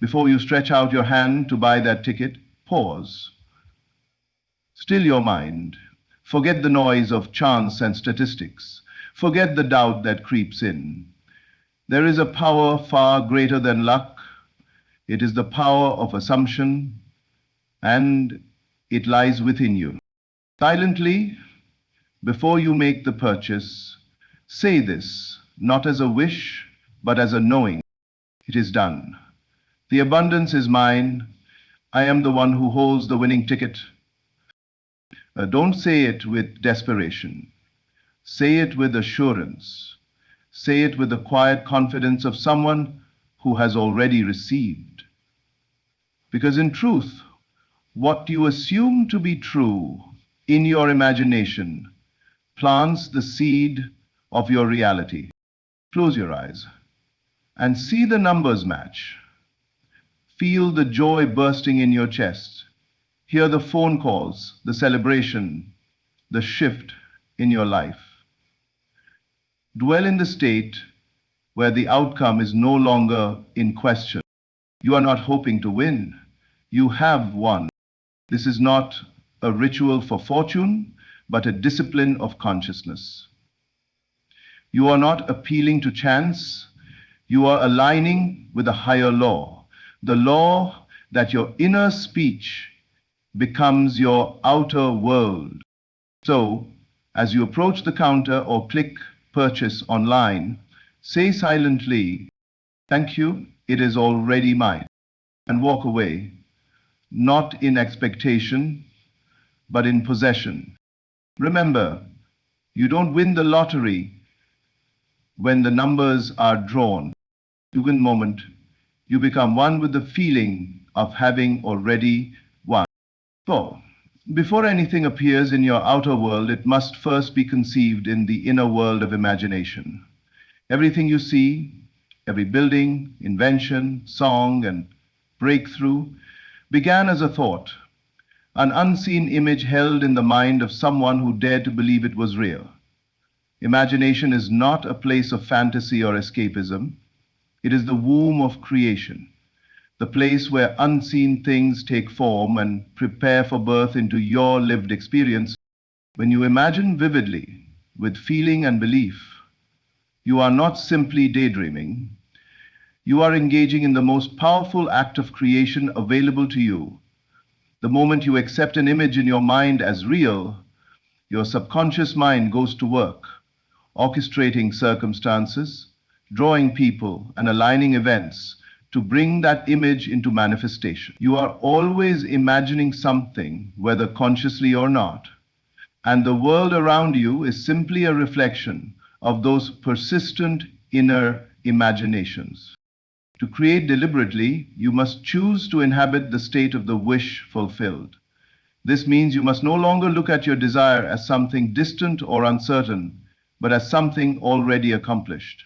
Before you stretch out your hand to buy that ticket, pause. Still your mind. Forget the noise of chance and statistics. Forget the doubt that creeps in. There is a power far greater than luck. It is the power of assumption, and it lies within you. Silently, before you make the purchase, say this, not as a wish, but as a knowing. It is done. The abundance is mine. I am the one who holds the winning ticket. Don't say it with desperation. Say it with assurance. Say it with the quiet confidence of someone who has already received. Because in truth, what you assume to be true in your imagination plants the seed of your reality. Close your eyes and see the numbers match. Feel the joy bursting in your chest. Hear the phone calls, the celebration, the shift in your life. Dwell in the state where the outcome is no longer in question. You are not hoping to win. You have won. This is not a ritual for fortune, but a discipline of consciousness. You are not appealing to chance. You are aligning with a higher law, the law that your inner speech becomes your outer world. So, as you approach the counter or click purchase online, say silently, "Thank you, it is already mine," and walk away, not in expectation, but in possession. Remember, you don't win the lottery when the numbers are drawn. You win the moment. You become one with the feeling of having already won. So, before anything appears in your outer world, it must first be conceived in the inner world of imagination. Everything you see, every building, invention, song, and breakthrough began as a thought, an unseen image held in the mind of someone who dared to believe it was real. Imagination is not a place of fantasy or escapism. It is the womb of creation, the place where unseen things take form and prepare for birth into your lived experience. When you imagine vividly, with feeling and belief, you are not simply daydreaming. You are engaging in the most powerful act of creation available to you. The moment you accept an image in your mind as real, your subconscious mind goes to work, orchestrating circumstances, drawing people, and aligning events to bring that image into manifestation. You are always imagining something, whether consciously or not, and the world around you is simply a reflection of those persistent inner imaginations. To create deliberately, you must choose to inhabit the state of the wish fulfilled. This means you must no longer look at your desire as something distant or uncertain, but as something already accomplished.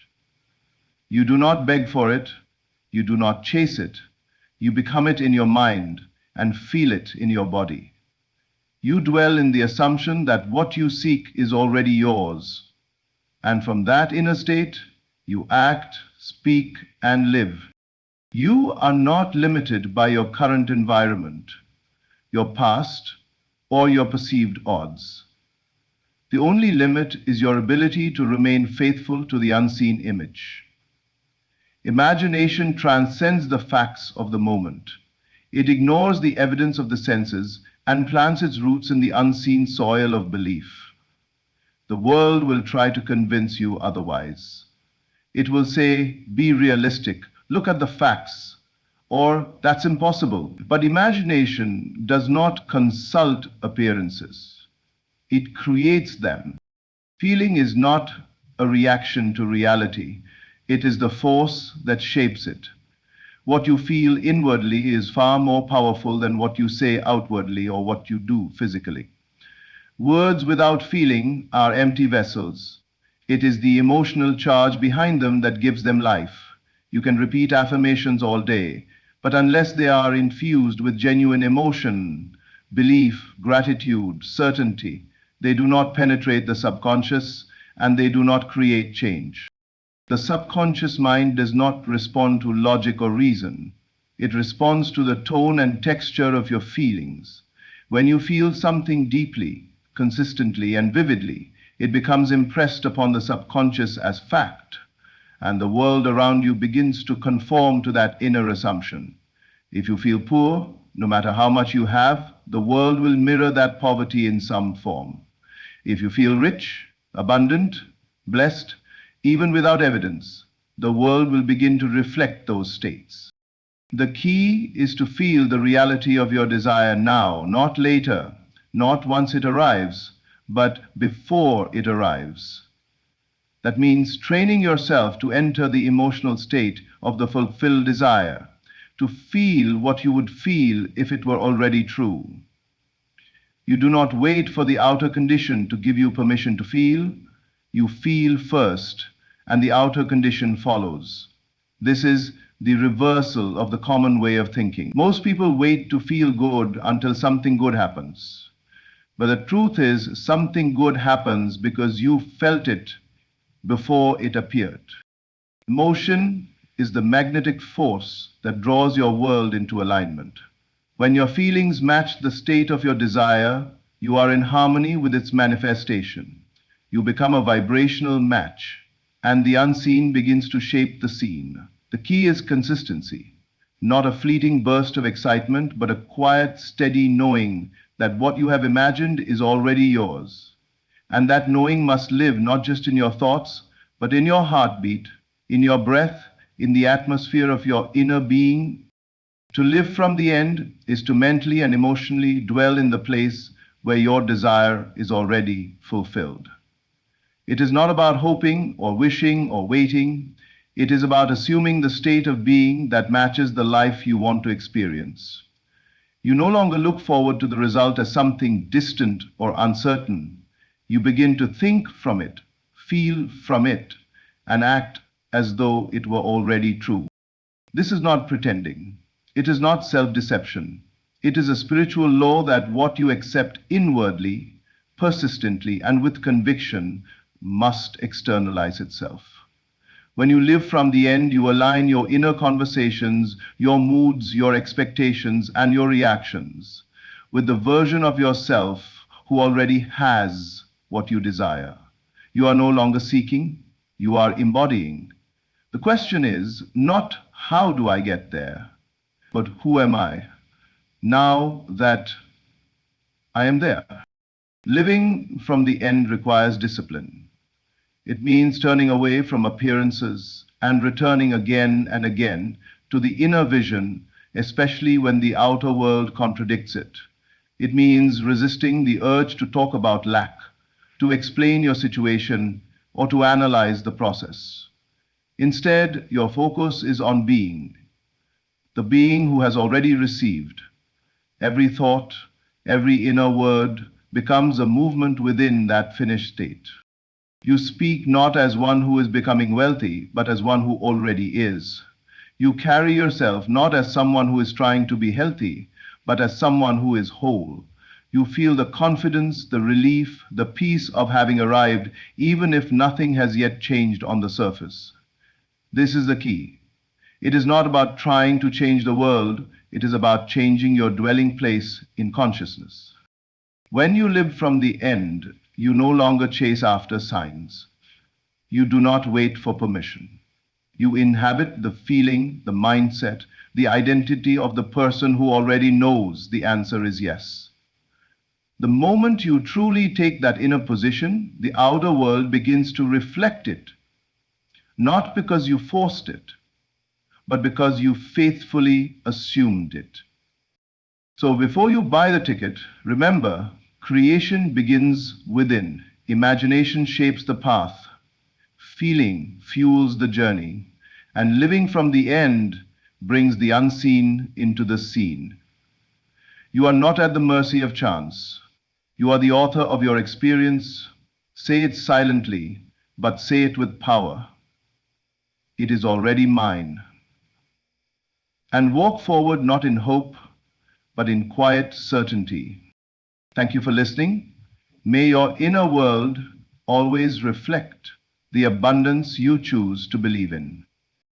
You do not beg for it, you do not chase it, you become it in your mind and feel it in your body. You dwell in the assumption that what you seek is already yours, and from that inner state, you act, speak, and live. You are not limited by your current environment, your past, or your perceived odds. The only limit is your ability to remain faithful to the unseen image. Imagination transcends the facts of the moment. It ignores the evidence of the senses and plants its roots in the unseen soil of belief. The world will try to convince you otherwise. It will say, "Be realistic, look at the facts," or "That's impossible." But imagination does not consult appearances. It creates them. Feeling is not a reaction to reality. It is the force that shapes it. What you feel inwardly is far more powerful than what you say outwardly or what you do physically. Words without feeling are empty vessels. It is the emotional charge behind them that gives them life. You can repeat affirmations all day, but unless they are infused with genuine emotion, belief, gratitude, certainty, they do not penetrate the subconscious and they do not create change. The subconscious mind does not respond to logic or reason. It responds to the tone and texture of your feelings. When you feel something deeply, consistently, and vividly, it becomes impressed upon the subconscious as fact, and the world around you begins to conform to that inner assumption. If you feel poor, no matter how much you have, the world will mirror that poverty in some form. If you feel rich, abundant, blessed, even without evidence, the world will begin to reflect those states. The key is to feel the reality of your desire now, not later, not once it arrives, but before it arrives. That means training yourself to enter the emotional state of the fulfilled desire, to feel what you would feel if it were already true. You do not wait for the outer condition to give you permission to feel. You feel first, and the outer condition follows. This is the reversal of the common way of thinking. Most people wait to feel good until something good happens. But the truth is, something good happens because you felt it before it appeared. Emotion is the magnetic force that draws your world into alignment. When your feelings match the state of your desire, you are in harmony with its manifestation. You become a vibrational match, and the unseen begins to shape the scene. The key is consistency, not a fleeting burst of excitement, but a quiet, steady knowing that what you have imagined is already yours. And that knowing must live not just in your thoughts, but in your heartbeat, in your breath, in the atmosphere of your inner being. To live from the end is to mentally and emotionally dwell in the place where your desire is already fulfilled. It is not about hoping or wishing or waiting. It is about assuming the state of being that matches the life you want to experience. You no longer look forward to the result as something distant or uncertain. You begin to think from it, feel from it, and act as though it were already true. This is not pretending. It is not self-deception. It is a spiritual law that what you accept inwardly, persistently, and with conviction must externalize itself. When you live from the end, you align your inner conversations, your moods, your expectations, and your reactions with the version of yourself who already has what you desire. You are no longer seeking, you are embodying. The question is not how do I get there, but who am I now that I am there? Living from the end requires discipline. It means turning away from appearances and returning again and again to the inner vision, especially when the outer world contradicts it. It means resisting the urge to talk about lack, to explain your situation, or to analyze the process. Instead, your focus is on being, the being who has already received. Every thought, every inner word becomes a movement within that finished state. You speak not as one who is becoming wealthy, but as one who already is. You carry yourself not as someone who is trying to be healthy, but as someone who is whole. You feel the confidence, the relief, the peace of having arrived, even if nothing has yet changed on the surface. This is the key. It is not about trying to change the world, it is about changing your dwelling place in consciousness. When you live from the end, you no longer chase after signs. You do not wait for permission. You inhabit the feeling, the mindset, the identity of the person who already knows the answer is yes. The moment you truly take that inner position, the outer world begins to reflect it, not because you forced it, but because you faithfully assumed it. So before you buy the ticket, remember, creation begins within. Imagination shapes the path. Feeling fuels the journey. And living from the end brings the unseen into the seen. You are not at the mercy of chance. You are the author of your experience. Say it silently, but say it with power. It is already mine. And walk forward not in hope, but in quiet certainty. Thank you for listening. May your inner world always reflect the abundance you choose to believe in.